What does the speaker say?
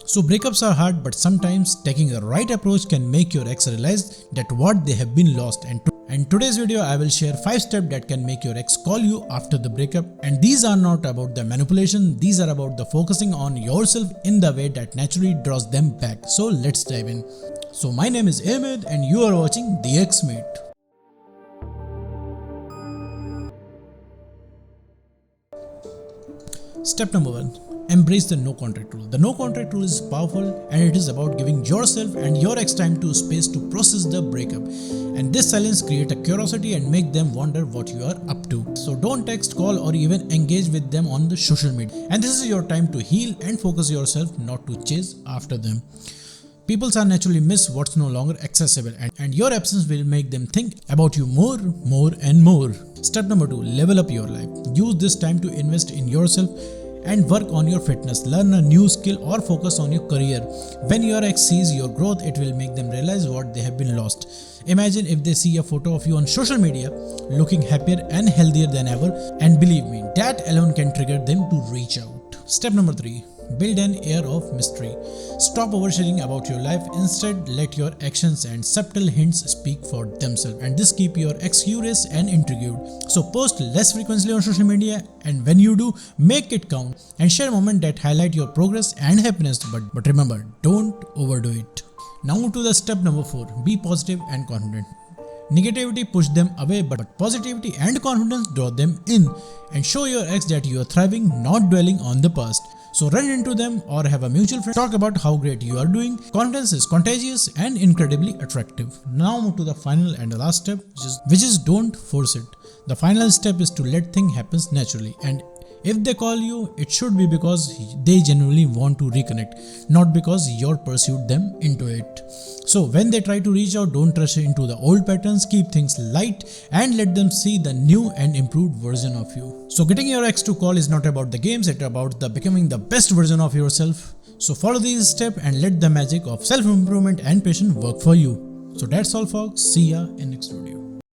So breakups are hard, but sometimes taking the right approach can make your ex realize that what they have been lost. And today's video I will share 5 steps that can make your ex call you after the breakup. And these are not about the manipulation, these are about the focusing on yourself in the way that naturally draws them back. So let's dive in. So my name is Ahmed and you are watching The Ex-Mate. Step number 1. Embrace the no contact rule. The no contact rule is powerful and it is about giving yourself and your ex time to space to process the breakup. And this silence creates a curiosity and make them wonder what you are up to. So don't text, call or even engage with them on the social media. And this is your time to heal and focus yourself, not to chase after them. People are naturally miss what's no longer accessible and your absence will make them think about you more and more. Step number 2. Level up your life. Use this time to invest in yourself and work on your fitness, learn a new skill or focus on your career. When your ex sees your growth, it will make them realize what they have been lost. Imagine if they see a photo of you on social media looking happier and healthier than ever, and believe me, that alone can trigger them to reach out. Step number 3. Build an air of mystery. Stop oversharing about your life. Instead, let your actions and subtle hints speak for themselves, and this keep your ex curious and intrigued. So post less frequently on social media, and when you do, make it count and share moments that highlight your progress and happiness. But remember, don't overdo it. Now to the step number 4. Be positive and confident. Negativity push them away, but positivity and confidence draw them in, and show your ex that you are thriving, not dwelling on the past. So run into them or have a mutual friend, talk about how great you are doing. Confidence is contagious and incredibly attractive. Now move to the final and the last step, which is don't force it. The final step is to let things happen naturally, and if they call you, it should be because they genuinely want to reconnect, not because you pursued them into it. So when they try to reach out, don't rush into the old patterns, keep things light and let them see the new and improved version of you. So getting your ex to call is not about the games, it's about becoming the best version of yourself. So follow these steps and let the magic of self-improvement and patience work for you. So that's all folks, see ya in next video.